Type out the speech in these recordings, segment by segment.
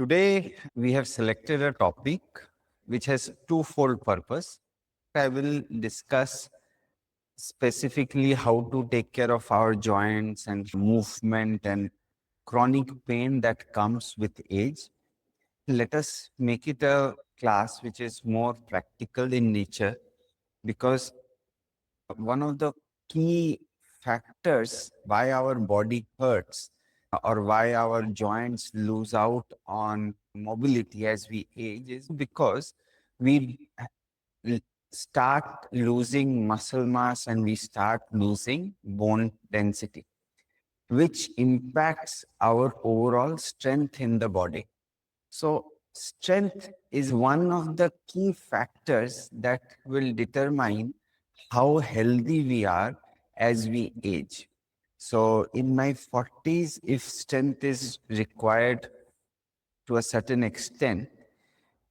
Today, we have selected a topic which has twofold purpose. I will discuss specifically how to take care of our joints and movement and chronic pain that comes with age. Let us make it a class which is more practical in nature, because one of the key factors why our body hurts or why our joints lose out on mobility as we age is because we l- start losing muscle mass and we start losing bone density, which impacts our overall strength in the body. So, strength is one of the key factors that will determine how healthy we are as we age. So, in my 40s, if strength is required to a certain extent,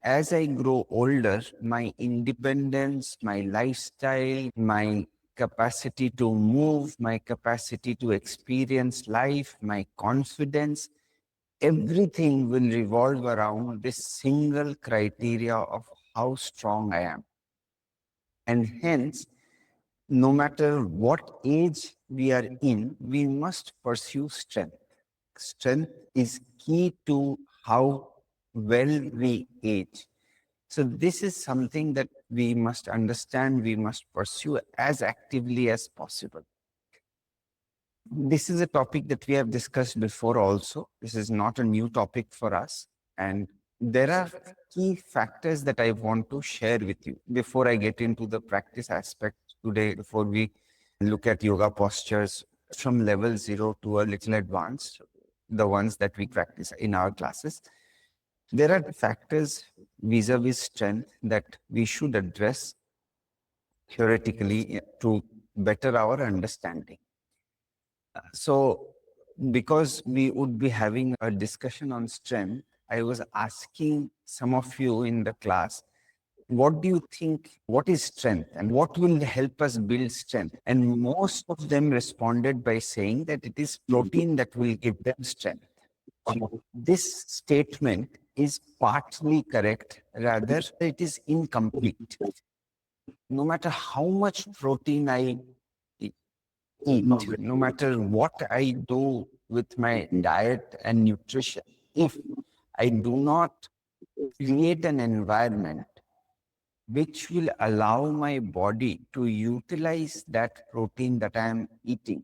as I grow older, my independence, my lifestyle, my capacity to move, my capacity to experience life, my confidence, everything will revolve around this single criteria of how strong I am. And hence, no matter what age we are in, we must pursue strength. Strength is key to how well we age. So, this is something that we must understand, we must pursue as actively as possible. This is a topic that we have discussed before also. This is not a new topic for us. And there are key factors that I want to share with you before I get into the practice aspect today, before we look at yoga postures from level 0 to a little advanced, the ones that we practice in our classes. There are factors vis-a-vis strength that we should address theoretically to better our understanding. So, because we would be having a discussion on strength, I was asking some of you in the class, what do you think? What is strength and what will help us build strength? And most of them responded by saying that it is protein that will give them strength. This statement is partly correct, rather, it is incomplete. No matter how much protein I eat, no matter what I do with my diet and nutrition, if I do not create an environment which will allow my body to utilize that protein that I am eating,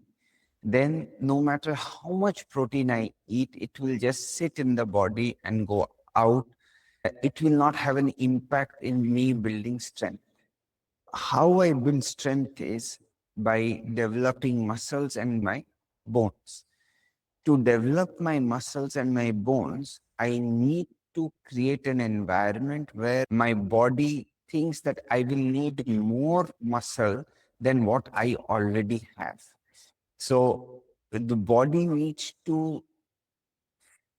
then no matter how much protein I eat, it will just sit in the body and go out. It will not have an impact in me building strength. How I build strength is by developing muscles and my bones. To develop my muscles and my bones, I need to create an environment where my body thinks that I will need more muscle than what I already have. So the body needs to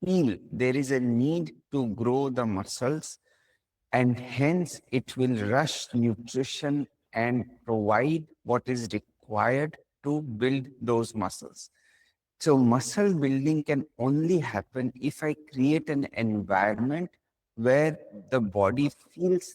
feel there is a need to grow the muscles, and hence it will rush nutrition and provide what is required to build those muscles. So muscle building can only happen if I create an environment where the body feels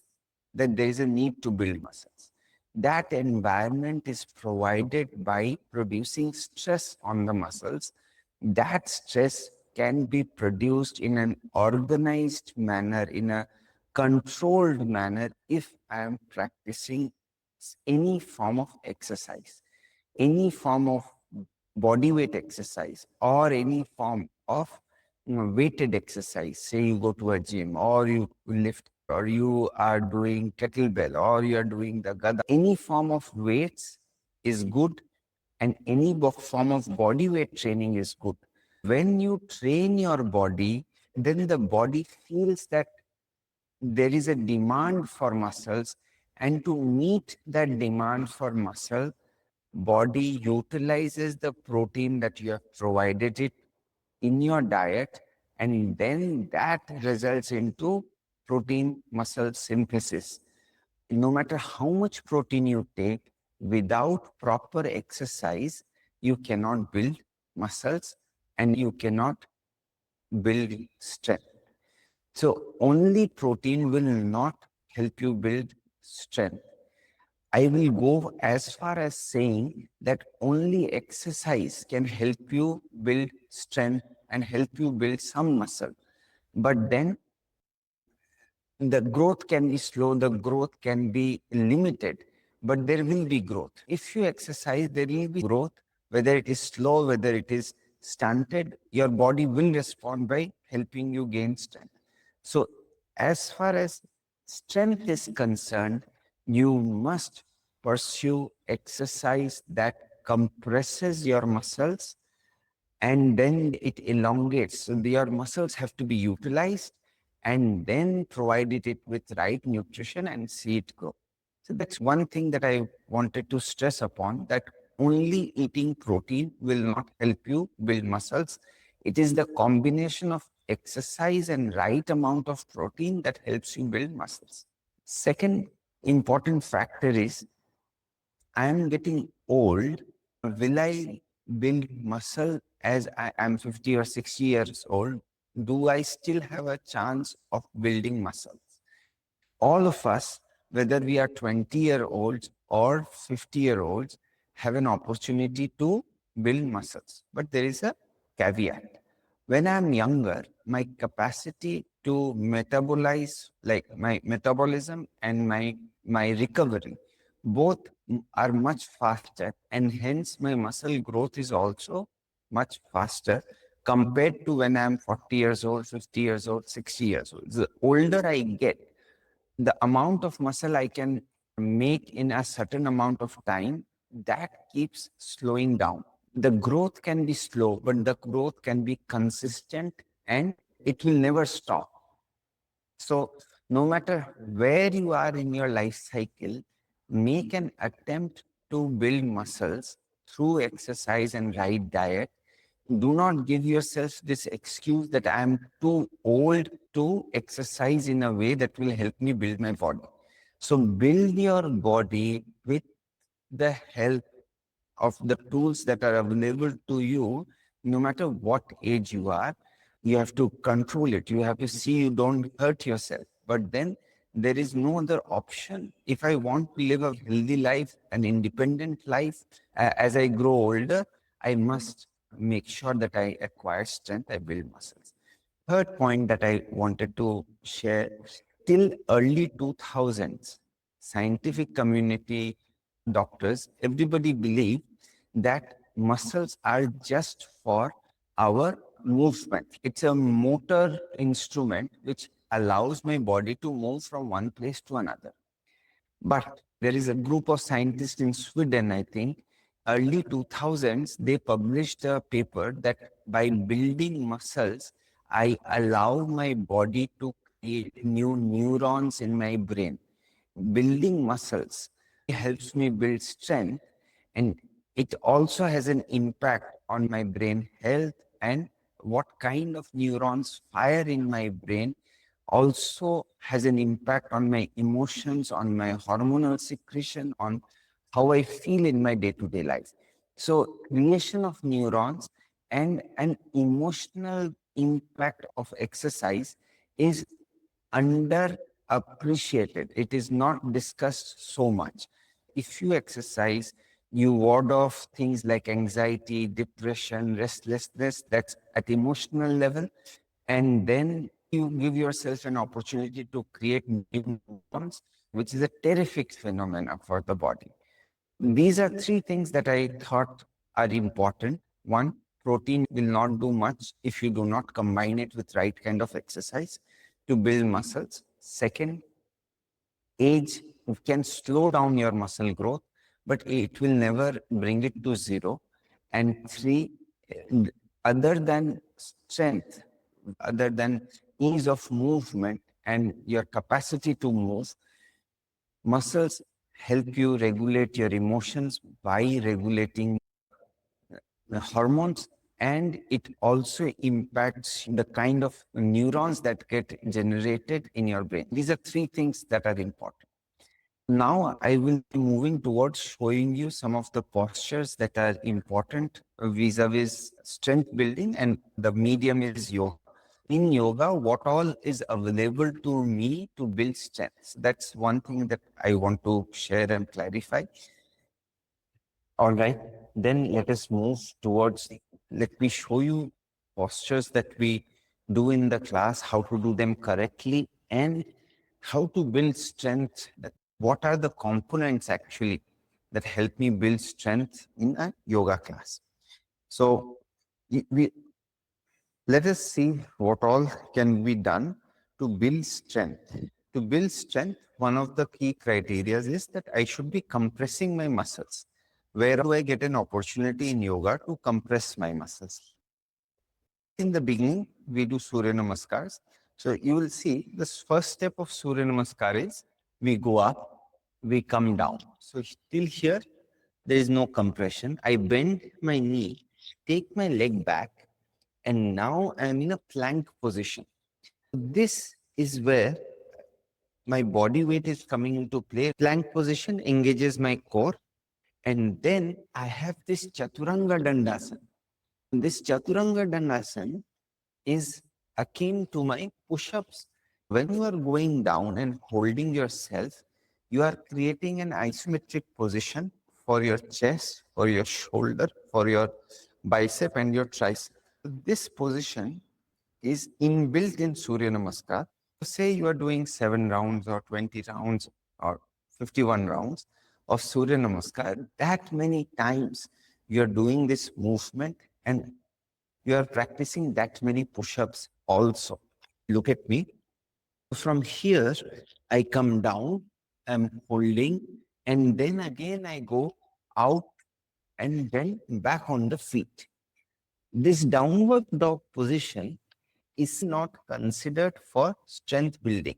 that there is a need to build muscles. That environment is provided by producing stress on the muscles. That stress can be produced in an organized manner, in a controlled manner, if I am practicing any form of exercise, any form of body weight exercise, or any form of weighted exercise. Say you go to a gym, or you lift, or you are doing kettlebell, or you are doing the gada. Any form of weights is good, and any form of body weight training is good. When you train your body, then the body feels that there is a demand for muscles, and to meet that demand for muscle, body utilizes the protein that you have provided it in your diet, and then that results into protein muscle synthesis. No matter how much protein you take, without proper exercise, you cannot build muscles and you cannot build strength. So only protein will not help you build strength. I will go as far as saying that only exercise can help you build strength and help you build some muscle. But then the growth can be slow, the growth can be limited, but there will be growth. If you exercise, there will be growth, whether it is slow, whether it is stunted, your body will respond by helping you gain strength. So, as far as strength is concerned, you must pursue exercise that compresses your muscles and then it elongates. So your muscles have to be utilized and then provided it with right nutrition and see it grow. So that's one thing that I wanted to stress upon, that only eating protein will not help you build muscles. It is the combination of exercise and right amount of protein that helps you build muscles. Second important factor is I am getting old. Will I build muscle as I am 50 or 60 years old? Do I still have a chance of building muscles? All of us, whether we are 20-year-olds or 50-year-olds, have an opportunity to build muscles. But there is a caveat. When I'm younger, my capacity to metabolize, like my metabolism and my recovery, both are much faster, and hence my muscle growth is also much faster compared to when I'm 40 years old, 50 years old, 60 years old. The older I get, the amount of muscle I can make in a certain amount of time, that keeps slowing down. The growth can be slow, but the growth can be consistent and it will never stop. So no matter where you are in your life cycle, make an attempt to build muscles through exercise and right diet. Do not give yourself this excuse that I am too old to exercise in a way that will help me build my body. So build your body with the help of the tools that are available to you, no matter what age you are. You have to control it. You have to see you don't hurt yourself. But then there is no other option. If I want to live a healthy life, an independent life, as I grow older, I must make sure that I acquire strength, I build muscles. Third point that I wanted to share, till early 2000s, scientific community, doctors, everybody believed that muscles are just for our movement. It's a motor instrument which allows my body to move from one place to another. But there is a group of scientists in Sweden, I think, early 2000s, they published a paper that by building muscles, I allow my body to create new neurons in my brain. Building muscles helps me build strength, and it also has an impact on my brain health and what kind of neurons fire in my brain also has an impact on my emotions, on my hormonal secretion, on how I feel in my day-to-day life. So creation of neurons and an emotional impact of exercise is underappreciated. It is not discussed so much. If you exercise, you ward off things like anxiety, depression, restlessness, that's at emotional level. And then you give yourself an opportunity to create new neurons, which is a terrific phenomena for the body. These are three things that I thought are important. One, protein will not do much if you do not combine it with right kind of exercise to build muscles. Second, age can slow down your muscle growth, but it will never bring it to zero. And three, other than strength, other than ease of movement and your capacity to move, muscles help you regulate your emotions by regulating the hormones, and it also impacts the kind of neurons that get generated in your brain. These are three things that are important. Now I will be moving towards showing you some of the postures that are important vis-a-vis strength building, and the medium is yoga. in yoga, what all is available to me to build strength. That's one thing that I want to share and clarify. All right, then let us move towards, let me show you postures that we do in the class, how to do them correctly, and how to build strength. What are the components actually that help me build strength in a yoga class? So we let us see what all can be done to build strength. To build strength, one of the key criteria is that I should be compressing my muscles. Where do I get an opportunity in yoga to compress my muscles? In the beginning, we do Surya Namaskars. So you will see this first step of Surya Namaskar is we go up, we come down. So till here, there is no compression. I bend my knee, take my leg back, and now I'm in a plank position. This is where my body weight is coming into play. Plank position engages my core, and then I have this Chaturanga Dandasana. This Chaturanga Dandasana is akin to my push-ups. When you are going down and holding yourself, you are creating an isometric position for your chest, for your shoulder, for your bicep and your tricep. This position is inbuilt in Surya Namaskar. Say you are doing 7 rounds or 20 rounds or 51 rounds of Surya Namaskar, that many times you are doing this movement and you are practicing that many push-ups also. Look at me. From here, I come down, I'm holding, and then again I go out and then back on the feet. This downward dog position is not considered for strength building.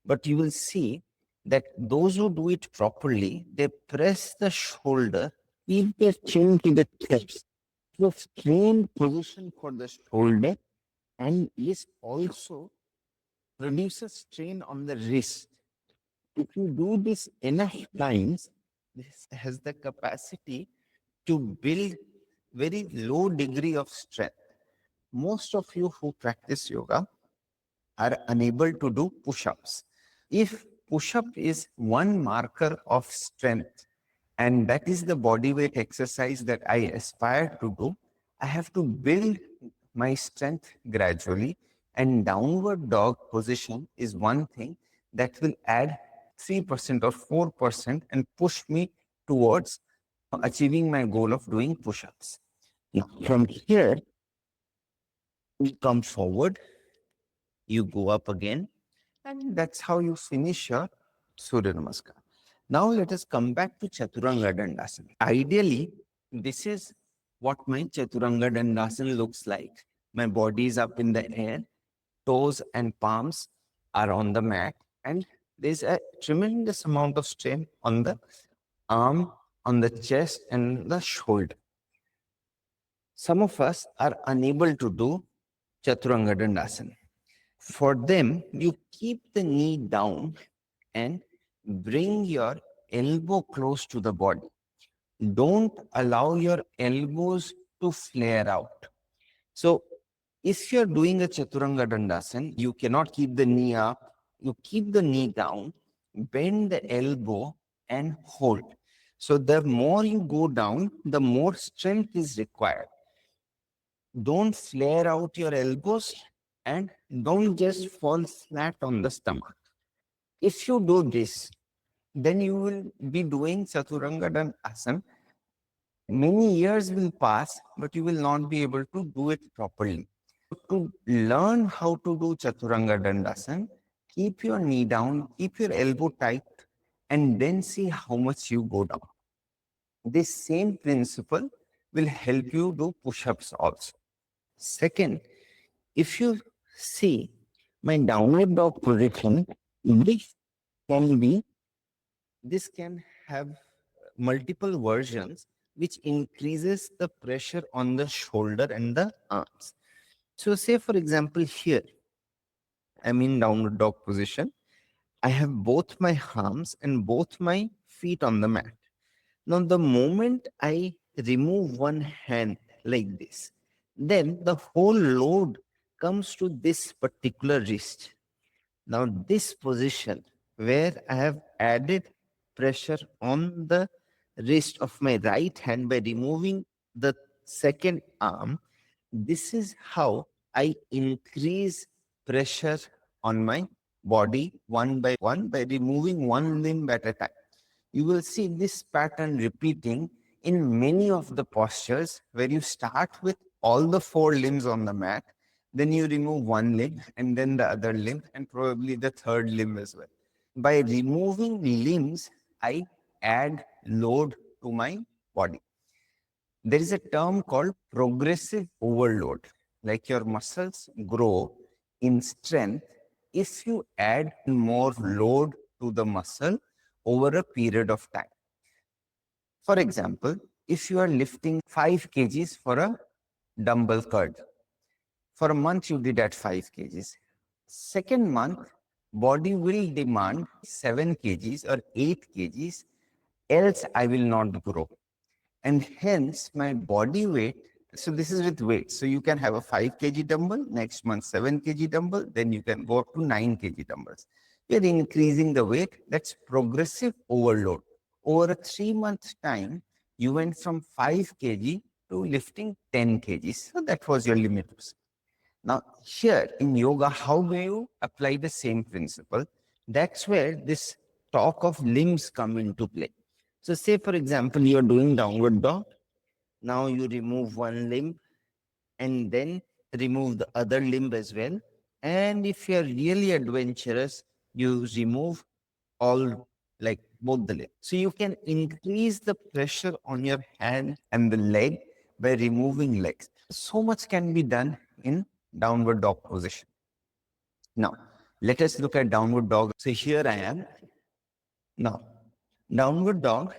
But you will see that those who do it properly, they press the shoulder, keep their chin to the chest. The strained position for the shoulder and this also produces strain on the wrist. If you do this enough times, this has the capacity to build very low degree of strength. Most of you who practice yoga are unable to do push-ups. If push-up is one marker of strength, and that is the body weight exercise that I aspire to do, I have to build my strength gradually. And downward dog position is one thing that will add 3% or 4% and push me towards achieving my goal of doing push-ups. Now, from here, you come forward, you go up again, and that's how you finish your Surya Namaskar. Now let us come back to Chaturanga Dandasana. Ideally, this is what my Chaturanga Dandasana looks like. My body is up in the air, toes and palms are on the mat, and there's a tremendous amount of strain on the arm, on the chest, and the shoulder. Some of us are unable to do Chaturanga Dandasana. For them, you keep the knee down and bring your elbow close to the body. Don't allow your elbows to flare out. So, if you're doing a Chaturanga Dandasana, you cannot keep the knee up. You keep the knee down, bend the elbow, and hold. So, the more you go down, the more strength is required. Don't flare out your elbows and don't just fall flat on the stomach. If you do this, then you will be doing Chaturanga Dandasana. Many years will pass, but you will not be able to do it properly. To learn how to do Chaturanga Dandasana, keep your knee down, keep your elbow tight, and then see how much you go down. This same principle will help you do push-ups also. Second, if you see my downward dog position, this can be, this can have multiple versions which increases the pressure on the shoulder and the arms. So say for example here, I'm in downward dog position. I have both my arms and both my feet on the mat. Now the moment I remove one hand like this, then the whole load comes to this particular wrist. Now, this position where I have added pressure on the wrist of my right hand by removing the second arm, this is how I increase pressure on my body one by one by removing one limb at a time. You will see this pattern repeating in many of the postures where you start with all the four limbs on the mat, then you remove one limb and then the other limb and probably the third limb as well. By removing limbs, I add load to my body. There is a term called progressive overload. Like your muscles grow in strength if you add more load to the muscle over a period of time. For example, if you are lifting 5 kgs for a dumbbell curl, for a month you did at 5 kgs. Second month, body will demand 7 kgs or 8 kgs, else I will not grow. And hence my body weight, so this is with weight. So you can have a 5 kg dumbbell, next month 7 kg dumbbell, then you can go up to 9 kg dumbbells. You're increasing the weight, that's progressive overload. Over a 3-month time, you went from 5 kg to lifting 10 kgs. So that was your limit. Now, here in yoga, how do you apply the same principle? That's where this talk of limbs come into play. So, say for example, you are doing downward dog. Now you remove one limb and then remove the other limb as well. And if you are really adventurous, you remove all, like both the legs. So you can increase the pressure on your hand and the leg by removing legs. So much can be done in downward dog position. Now, let us look at downward dog. So here I am. Now, downward dog,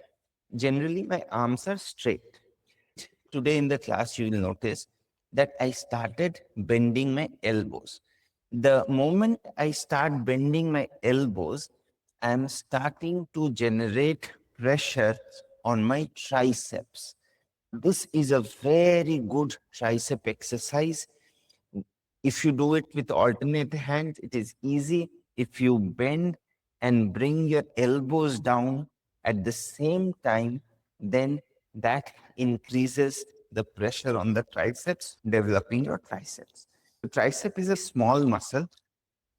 generally my arms are straight. Today in the class, you will notice that I started bending my elbows. The moment I start bending my elbows, I'm starting to generate pressure on my triceps. This is a very good tricep exercise. If you do it with alternate hands, it is easy. If you bend and bring your elbows down at the same time, then that increases the pressure on the triceps, developing your triceps. The tricep is a small muscle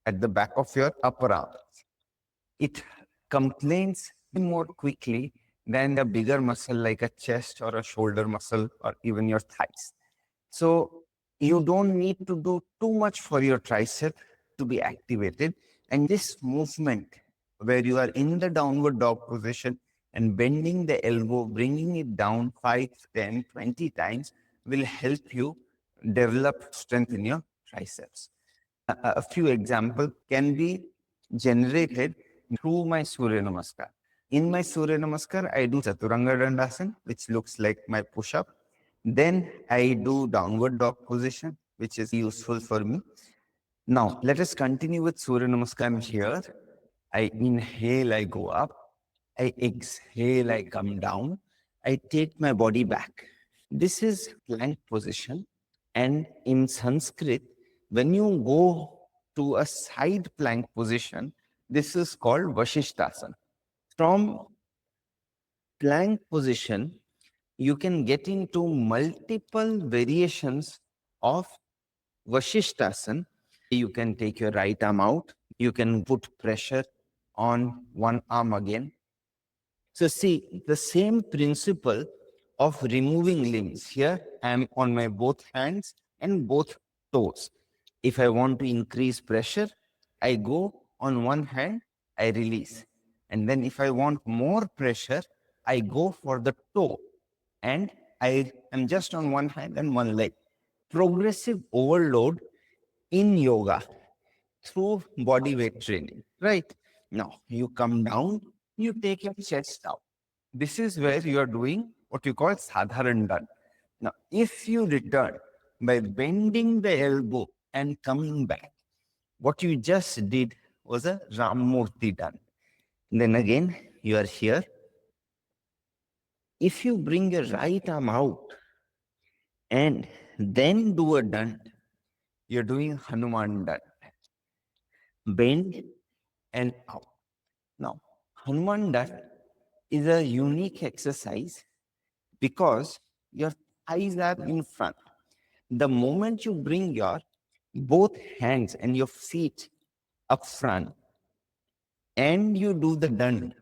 at the back of your upper arm. It complains more quickly than a bigger muscle like a chest or a shoulder muscle or even your thighs. So you don't need to do too much for your tricep to be activated. And this movement where you are in the downward dog position and bending the elbow, bringing it down 5, 10, 20 times will help you develop strength in your triceps. A few examples can be generated through my Surya Namaskar. In my Surya Namaskar, I do Chaturanga Dandasana, which looks like my push-up. Then I do downward dog position, which is useful for me. Now, let us continue with Surya Namaskar here. I inhale, I go up. I exhale, I come down. I take my body back. This is plank position. And in Sanskrit, when you go to a side plank position, this is called Vasisthasana. From plank position, you can get into multiple variations of Vasisthasana. You can take your right arm out. You can put pressure on one arm again. So see, the same principle of removing limbs. Here, I am on my both hands and both toes. If I want to increase pressure, I go on one hand, I release. And then if I want more pressure, I go for the toe. And I am just on one hand and one leg. Progressive overload in yoga through body weight training, right? Now, you come down, you take your chest out. This is where you are doing what you call sadharan dand. Now, if you return by bending the elbow and coming back, what you just did was a Ramurti dand. Then again, you are here. If you bring your right arm out and then do a dand, you're doing Hanuman Dand. Bend and out. Now, Hanuman Dand is a unique exercise because your thighs are in front. The moment you bring your both hands and your feet up front and you do the dand,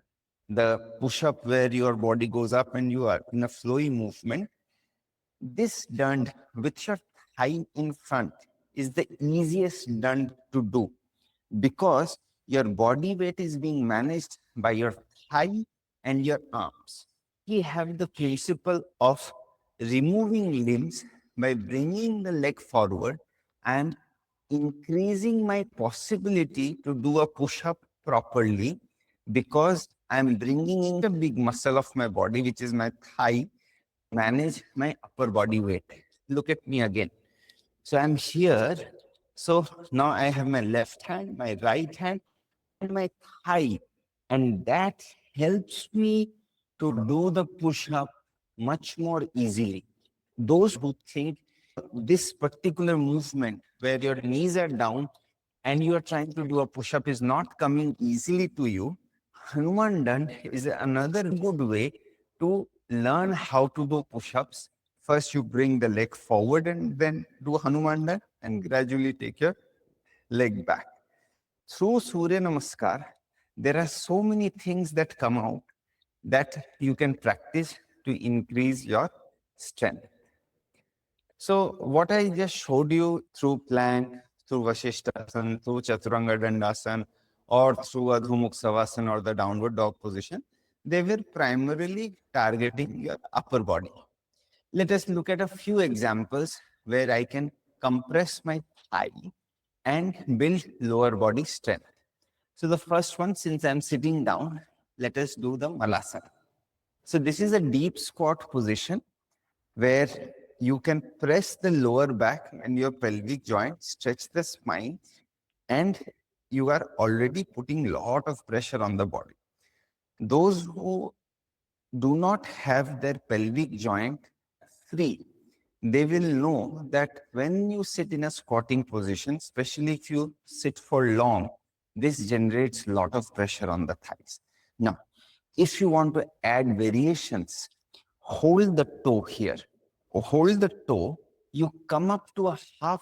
the push up where your body goes up and you are in a flowy movement, this dand with your thigh in front is the easiest dand to do because your body weight is being managed by your thigh and your arms. We have the principle of removing limbs by bringing the leg forward and increasing my possibility to do a push up properly because I'm bringing in a big muscle of my body, which is my thigh, manage my upper body weight. Look at me again. So I'm here. So now I have my left hand, my right hand, and my thigh. And that helps me to do the push up much more easily. Those who think this particular movement where your knees are down and you are trying to do a push up is not coming easily to you, Hanuman Dand is another good way to learn how to do push ups. First, you bring the leg forward and then do Hanuman Dand and gradually take your leg back. Through Surya Namaskar, there are so many things that come out that you can practice to increase your strength. So, what I just showed you through plank, through Vasisthasana, through Chaturanga Dandasana, or through Adhumukh Savasana or the downward dog position, they were primarily targeting your upper body. Let us look at a few examples where I can compress my thigh and build lower body strength. So the first one, since I'm sitting down, let us do the Malasana. So this is a deep squat position where you can press the lower back and your pelvic joint, stretch the spine, and you are already putting a lot of pressure on the body. Those who do not have their pelvic joint free, they will know that when you sit in a squatting position, especially if you sit for long, this generates a lot of pressure on the thighs. Now, if you want to add variations, hold the toe here. Hold the toe, you come up to a half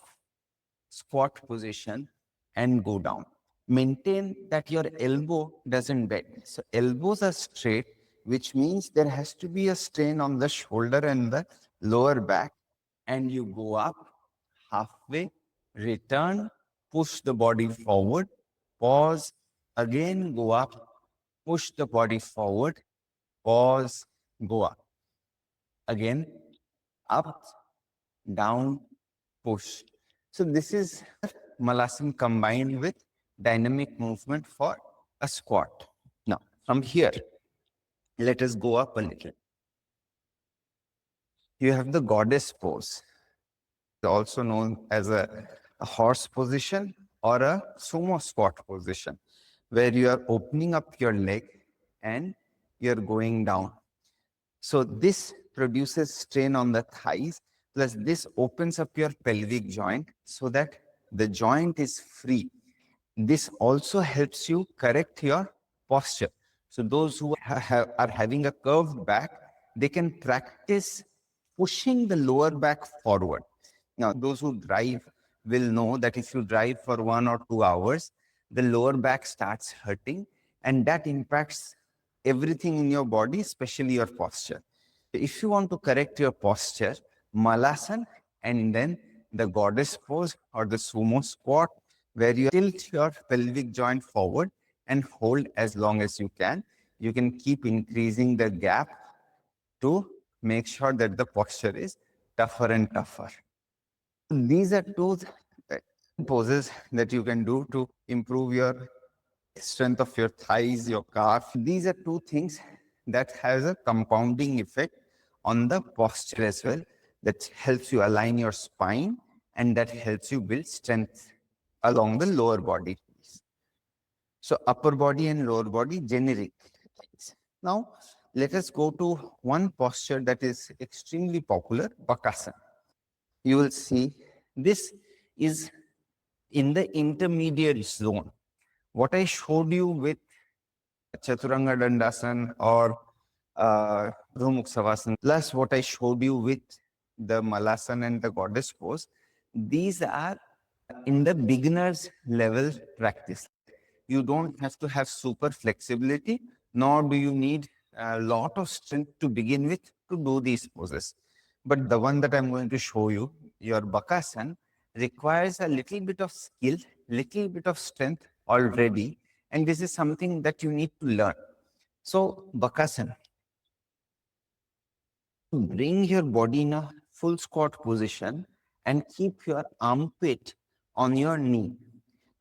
squat position and go down. Maintain that your elbow doesn't bend. So elbows are straight, which means there has to be a strain on the shoulder and the lower back. And you go up halfway, return, push the body forward, pause, again go up, push the body forward, pause, go up. Again, up, down, push. So this is Malasana combined with dynamic movement for a squat. Now, from here, let us go up a little. You have the goddess pose, also known as a horse position or a sumo squat position, where you are opening up your leg and you're going down. So this produces strain on the thighs, plus this opens up your pelvic joint so that the joint is free. This also helps you correct your posture. So those who are having a curved back, they can practice pushing the lower back forward. Now, those who drive will know that if you drive for 1 or 2 hours, the lower back starts hurting, and that impacts everything in your body, especially your posture. If you want to correct your posture, Malasana and then the goddess pose or the sumo squat, where you tilt your pelvic joint forward and hold as long as you can. You can keep increasing the gap to make sure that the posture is tougher and tougher. These are two poses that you can do to improve your strength of your thighs, your calf. These are two things that has a compounding effect on the posture as well, that helps you align your spine and that helps you build strength along the lower body. So upper body and lower body generic things. Now let us go to one posture that is extremely popular, Bakasana. You will see this is in the intermediate zone. What I showed you with Chaturanga Dandasana or Bhujangasana, plus what I showed you with the Malasana and the goddess pose, these are in the beginner's level practice. You don't have to have super flexibility, nor do you need a lot of strength to begin with to do these poses. But the one that I'm going to show you, your Bakasana, requires a little bit of skill, little bit of strength already, and this is something that you need to learn. So, Bakasana, bring your body in a full squat position and keep your armpit on your knee.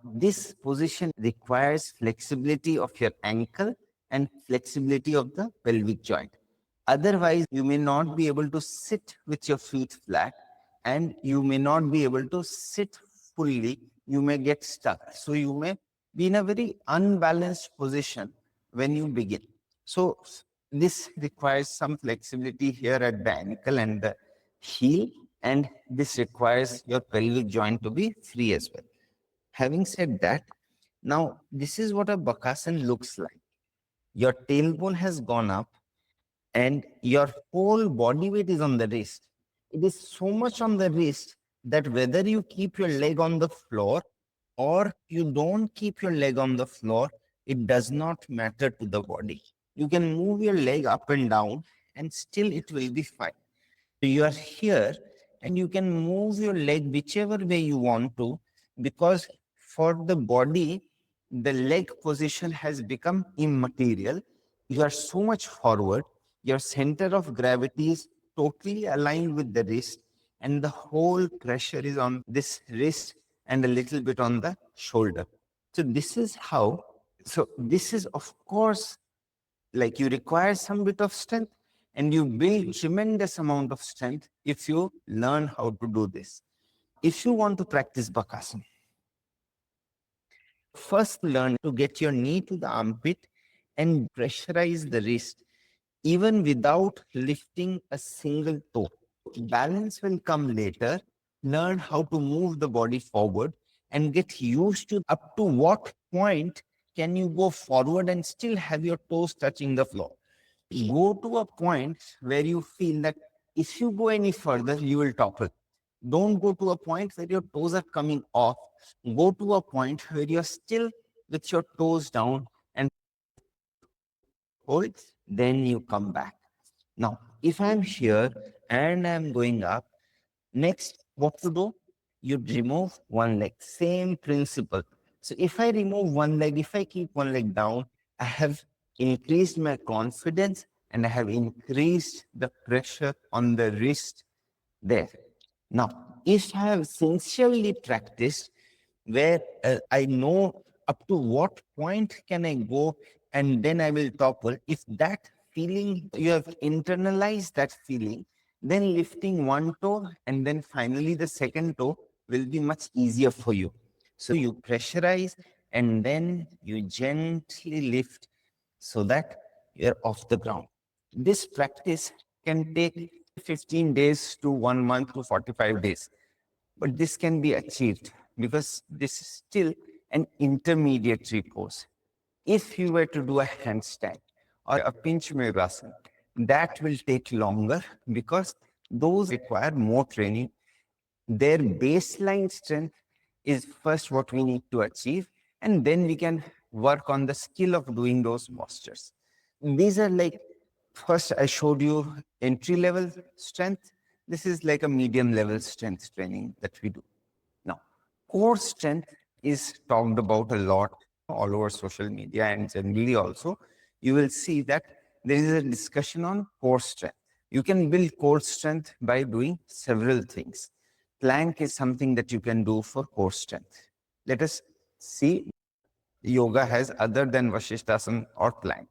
This position requires flexibility of your ankle and flexibility of the pelvic joint. Otherwise, you may not be able to sit with your feet flat and you may not be able to sit fully. You may get stuck. So, you may be in a very unbalanced position when you begin. So, this requires some flexibility here at the ankle and the heel, and this requires your pelvic joint to be free as well. Having said that, now this is what a Bakasana looks like. Your tailbone has gone up and your whole body weight is on the wrist. It is so much on the wrist that whether you keep your leg on the floor or you don't keep your leg on the floor, it does not matter to the body. You can move your leg up and down and still it will be fine. So you are here and you can move your leg whichever way you want to, because for the body, the leg position has become immaterial. You are so much forward. Your center of gravity is totally aligned with the wrist, and the whole pressure is on this wrist and a little bit on the shoulder. So this is how. So this is, of course, like you require some bit of strength and you build tremendous amount of strength if you learn how to do this. If you want to practice Bakasana, first learn to get your knee to the armpit and pressurize the wrist even without lifting a single toe. Balance will come later. Learn how to move the body forward and get used to up to what point can you go forward and still have your toes touching the floor. Go to a point where you feel that if you go any further, you will topple. Don't go to a point where your toes are coming off. Go to a point where you're still with your toes down and hold, then you come back. Now, if I'm here and I'm going up, next, what to do? You remove one leg. Same principle. So if I remove one leg, if I keep one leg down, I have increased my confidence and I have increased the pressure on the wrist there. Now, if I have sincerely practiced where I know up to what point can I go and then I will topple, if that feeling, you have internalized that feeling, then lifting one toe and then finally the second toe will be much easier for you. So you pressurize and then you gently lift so that you're off the ground. This practice can take 15 days to 1 month to 45 days, but this can be achieved because this is still an intermediate pose. If you were to do a handstand or a pinch Murasana, that will take longer because those require more training. Their baseline strength is first what we need to achieve, and then we can work on the skill of doing those postures. These are like, first I showed you entry level strength. This is like a medium level strength training that we do. Now, core strength is talked about a lot all over social media, and generally also you will see that there is a discussion on core strength. You can build core strength by doing several things. Plank is something that you can do for core strength. Let us see yoga has other than Vasisthasana or plank.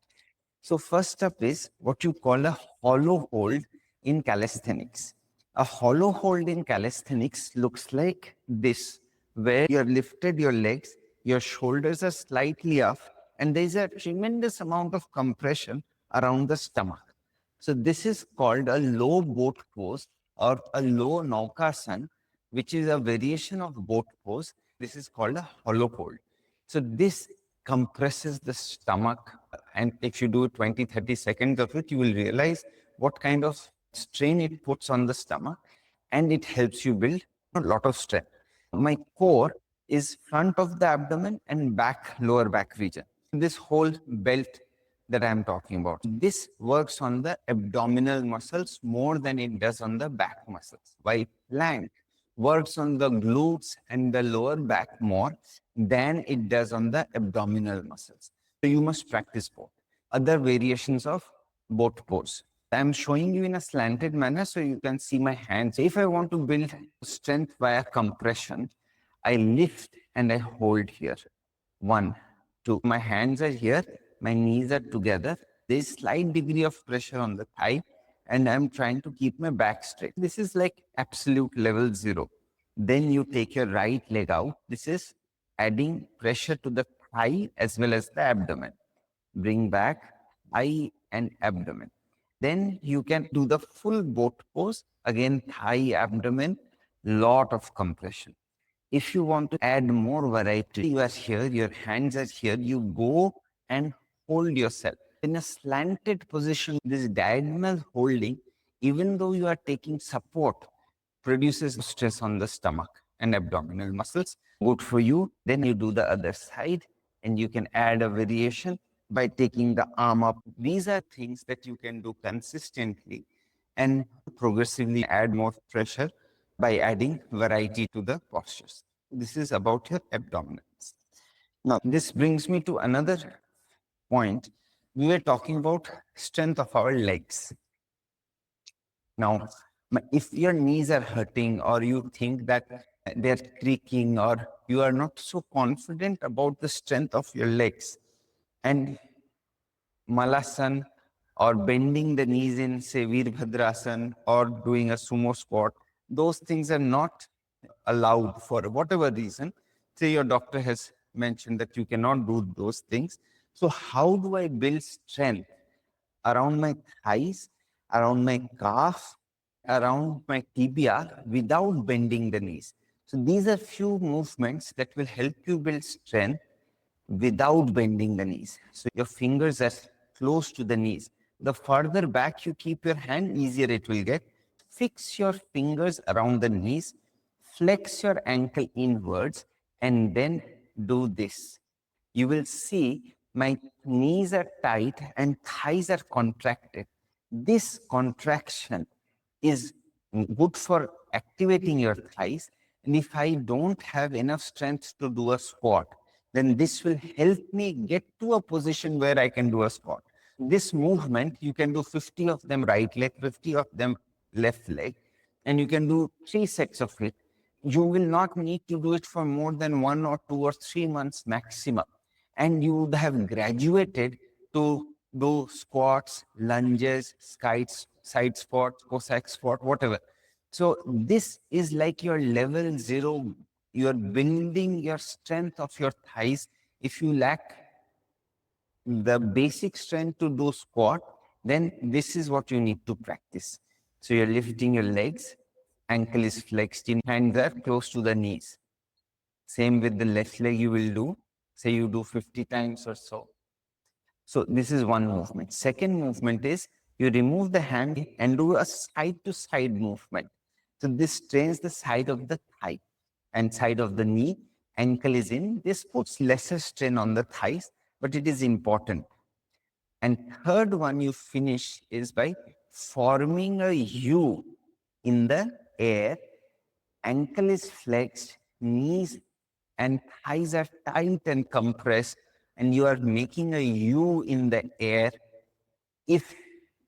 So first up is what you call a hollow hold in calisthenics. A hollow hold in calisthenics looks like this, where you have lifted your legs, your shoulders are slightly up, and there's a tremendous amount of compression around the stomach. So this is called a low boat pose or a low Naukasana, which is a variation of boat pose. This is called a hollow hold. So this compresses the stomach. And if you do 20, 30 seconds of it, you will realize what kind of strain it puts on the stomach. And it helps you build a lot of strength. My core is front of the abdomen and back, lower back region. This whole belt that I'm talking about. This works on the abdominal muscles more than it does on the back muscles. While plank works on the glutes and the lower back more than it does on the abdominal muscles. So you must practice both. Other variations of both pose. I'm showing you in a slanted manner so you can see my hands. If I want to build strength via compression, I lift and I hold here. 1, 2. My hands are here, my knees are together. There's slight degree of pressure on the thigh, and I'm trying to keep my back straight. This is like absolute level 0. Then you take your right leg out. This is adding pressure to the thigh as well as the abdomen. Bring back thigh and abdomen. Then you can do the full boat pose. Again, thigh, abdomen, lot of compression. If you want to add more variety, you are here, your hands are here, you go and hold yourself. In a slanted position, this diagonal holding, even though you are taking support, produces stress on the stomach and abdominal muscles. Good for you. Then you do the other side and you can add a variation by taking the arm up. These are things that you can do consistently and progressively add more pressure by adding variety to the postures. This is about your abdominals. Now, this brings me to another point. We were talking about strength of our legs. Now, if your knees are hurting or you think that they're creaking or you are not so confident about the strength of your legs and Malasan or bending the knees in, say, Veerbhadrasana or doing a sumo squat, those things are not allowed for whatever reason. Say your doctor has mentioned that you cannot do those things. So how do I build strength around my thighs, around my calf, around my tibia without bending the knees? So these are few movements that will help you build strength without bending the knees. So your fingers are close to the knees. The further back you keep your hand, easier it will get. Fix your fingers around the knees, flex your ankle inwards, and then do this. You will see my knees are tight and thighs are contracted. This contraction is good for activating your thighs. And if I don't have enough strength to do a squat, then this will help me get to a position where I can do a squat. This movement, you can do 50 of them right leg, 50 of them left leg, and you can do 3 sets of it. You will not need to do it for more than 1 or 2 or 3 months maximum. And you would have graduated to do squats, lunges, side squats, Cossack squat, whatever. So this is like your level 0. You are building your strength of your thighs. If you lack the basic strength to do squat, then this is what you need to practice. So you're lifting your legs, ankle is flexed in, hands are close to the knees. Same with the left leg you will do. Say you do 50 times or so. So this is one movement. Second movement is you remove the hand and do a side to side movement. So this trains the side of the thigh and side of the knee. Ankle is in. This puts lesser strain on the thighs, but it is important. And third one you finish is by forming a U in the air. Ankle is flexed, knees and thighs are tight and compressed, and you are making a U in the air. If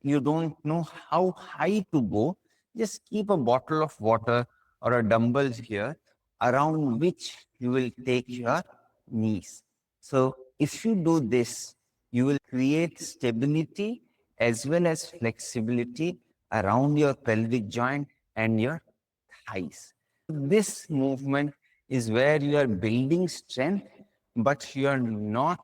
you don't know how high to go, just keep a bottle of water or a dumbbell here around which you will take your knees. So if you do this, you will create stability as well as flexibility around your pelvic joint and your thighs. This movement is where you are building strength, but you are not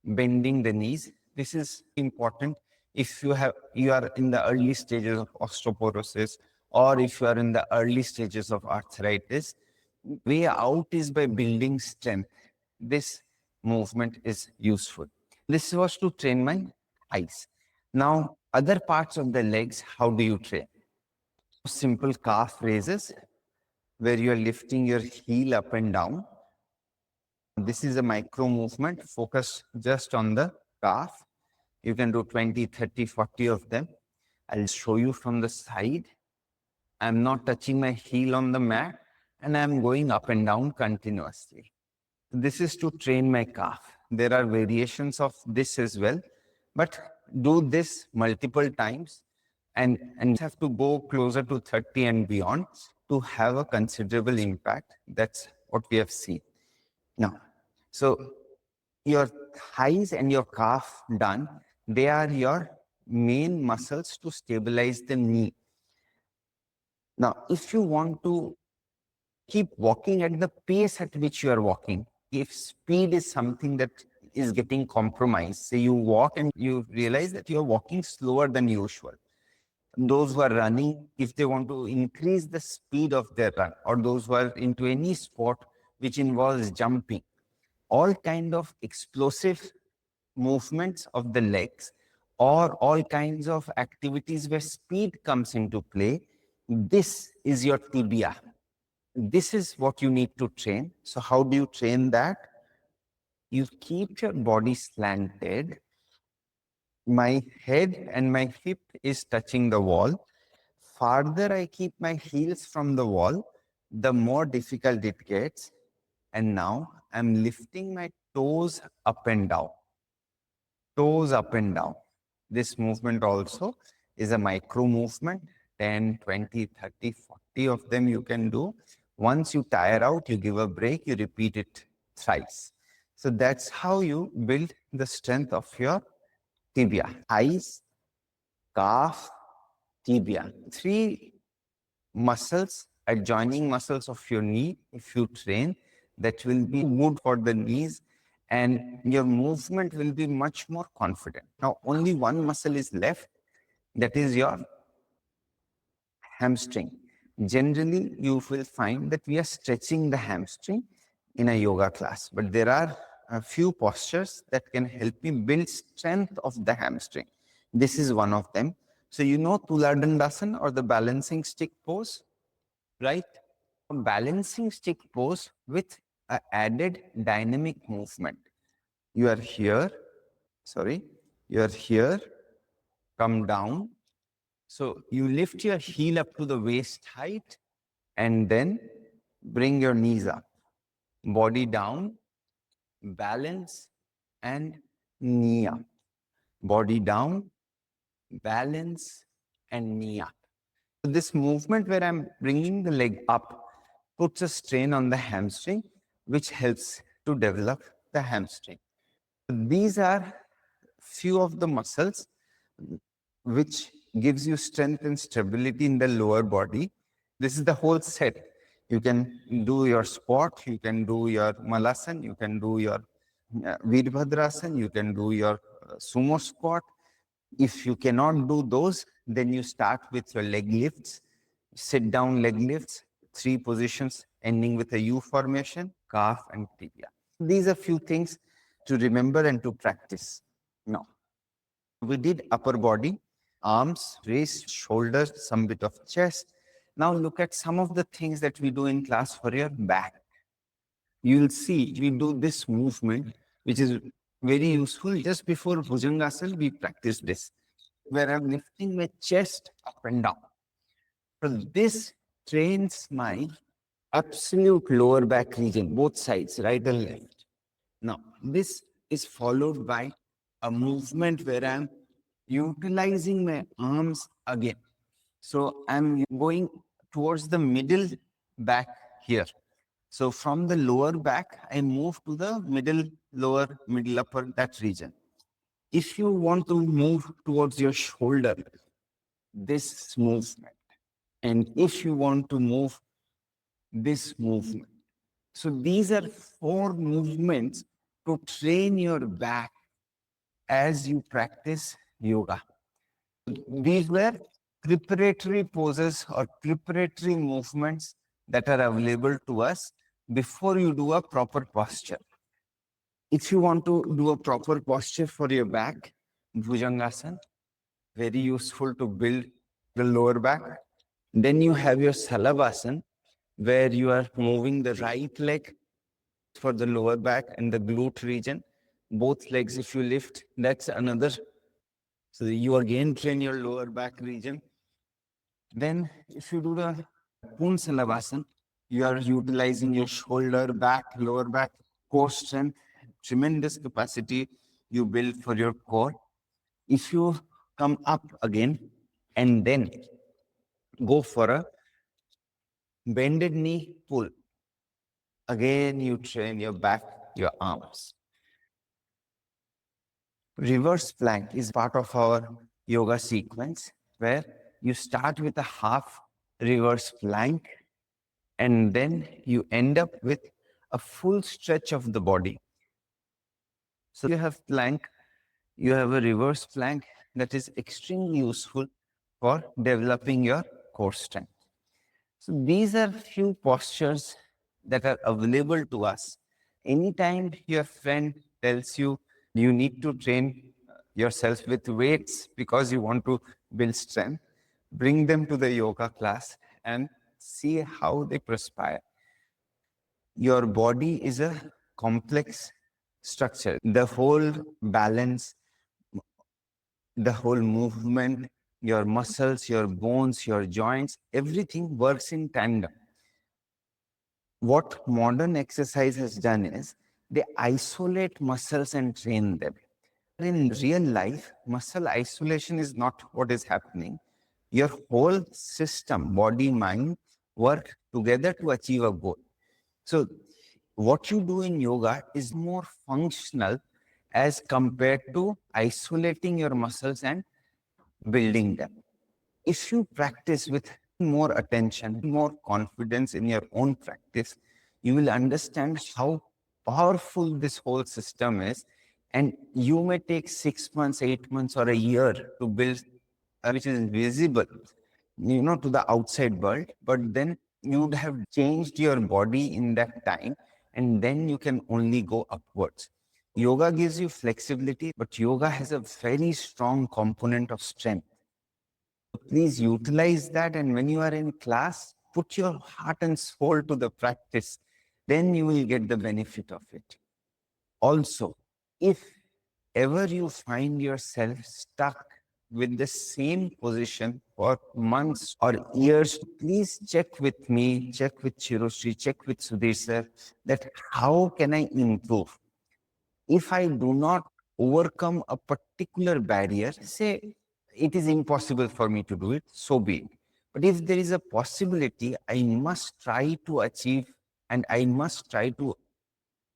bending the knees. This is important if you are in the early stages of osteoporosis or if you are in the early stages of arthritis. Way out is by building strength. This movement is useful. This was to train my eyes. Now, other parts of the legs, how do you train? Simple calf raises where you are lifting your heel up and down. This is a micro movement. Focus just on the calf. You can do 20, 30, 40 of them. I'll show you from the side. I'm not touching my heel on the mat and I'm going up and down continuously. This is to train my calf. There are variations of this as well, but do this multiple times and have to go closer to 30 and beyond to have a considerable impact. That's what we have seen. Now, so your thighs and your calf done, they are your main muscles to stabilize the knee. Now, if you want to keep walking at the pace at which you are walking, if speed is something that is getting compromised, say you walk and you realize that you're walking slower than usual. Those who are running, if they want to increase the speed of their run, or those who are into any sport which involves jumping, all kind of explosive movements of the legs or all kinds of activities where speed comes into play, this is your tibia. This is what you need to train. So how do you train that? You keep your body slanted. My head and my hip is touching the wall. Farther I keep my heels from the wall, the more difficult it gets. And now I'm lifting my toes up and down. Toes up and down. This movement also is a micro movement. 10, 20, 30, 40 of them you can do. Once you tire out, you give a break, you repeat it thrice. So that's how you build the strength of your tibia. Thighs, calf, tibia. Three muscles, adjoining muscles of your knee, if you train, that will be good for the knees and your movement will be much more confident. Now, only one muscle is left, that is your hamstring. Generally, you will find that we are stretching the hamstring in a yoga class, but there are a few postures that can help me build strength of the hamstring. This is one of them. So, you know Tula Dandasana or the balancing stick pose, right? Balancing stick pose with a added dynamic movement. You are here, sorry, you are here, come down. So you lift your heel up to the waist height and then bring your knees up. Body down, balance, and knee up. Body down, balance, and knee up. So this movement where I'm bringing the leg up puts a strain on the hamstring, which helps to develop the hamstring. These are few of the muscles which gives you strength and stability in the lower body. This is the whole set. You can do your squat, you can do your malasan, you can do your Virbhadrasan, you can do your sumo squat. If you cannot do those, then you start with your leg lifts, sit down leg lifts, three positions ending with a U formation, calf and tibia. These are few things to remember and to practice. Now, we did upper body, arms, wrist, shoulders, some bit of chest. Now look at some of the things that we do in class for your back. You'll see we do this movement, which is very useful. Just before Bhujangasana, we practice this, where I'm lifting my chest up and down. So this trains my absolute lower back region, both sides, right and left. Now, this is followed by a movement where I'm utilizing my arms again. So I'm going towards the middle back here. So from the lower back, I move to the middle, lower, middle, upper, that region. If you want to move towards your shoulder, this movement. And if you want to move this movement. So these are four movements to train your back as you practice yoga. These were preparatory poses or preparatory movements that are available to us before you do a proper posture. If you want to do a proper posture for your back, Bhujangasana, very useful to build the lower back. Then you have your Salabhasana, where you are moving the right leg for the lower back and the glute region. Both legs, if you lift, that's another. So you again train your lower back region. Then, if you do the Poon Salabhasana, you are utilizing your shoulder, back, lower back, core strength, tremendous capacity you build for your core. If you come up again and then go for a bended knee pull, again you train your back, your arms. Reverse plank is part of our yoga sequence where you start with a half reverse plank and then you end up with a full stretch of the body. So you have plank, you have a reverse plank that is extremely useful for developing your core strength. So these are few postures that are available to us. Anytime your friend tells you you need to train yourself with weights because you want to build strength, bring them to the yoga class and see how they perspire. Your body is a complex structure. The whole balance, the whole movement, your muscles, your bones, your joints, everything works in tandem. What modern exercise has done is they isolate muscles and train them. In real life, muscle isolation is not what is happening. Your whole system, body, mind, work together to achieve a goal. So, what you do in yoga is more functional as compared to isolating your muscles and building them. If you practice with more attention, more confidence in your own practice, you will understand how powerful this whole system is. And you may take 6 months, 8 months, or a year to build, which is visible, to the outside world. But then you would have changed your body in that time, and then you can only go upwards. Yoga gives you flexibility, but yoga has a very strong component of strength. Please utilize that. And when you are in class, put your heart and soul to the practice. Then you will get the benefit of it. Also, if ever you find yourself stuck with the same position for months or years, please check with me, check with Chiroshri, check with Sudhir sir, that how can I improve? If I do not overcome a particular barrier, say it is impossible for me to do it, so be it. But if there is a possibility, I must try to achieve and I must try to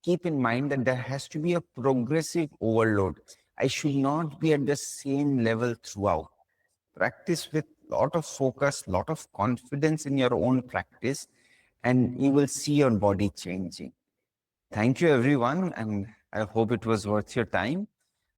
keep in mind that there has to be a progressive overload. I should not be at the same level throughout. Practice with lot of focus, lot of confidence in your own practice, and you will see your body changing. Thank you, everyone, and I hope it was worth your time.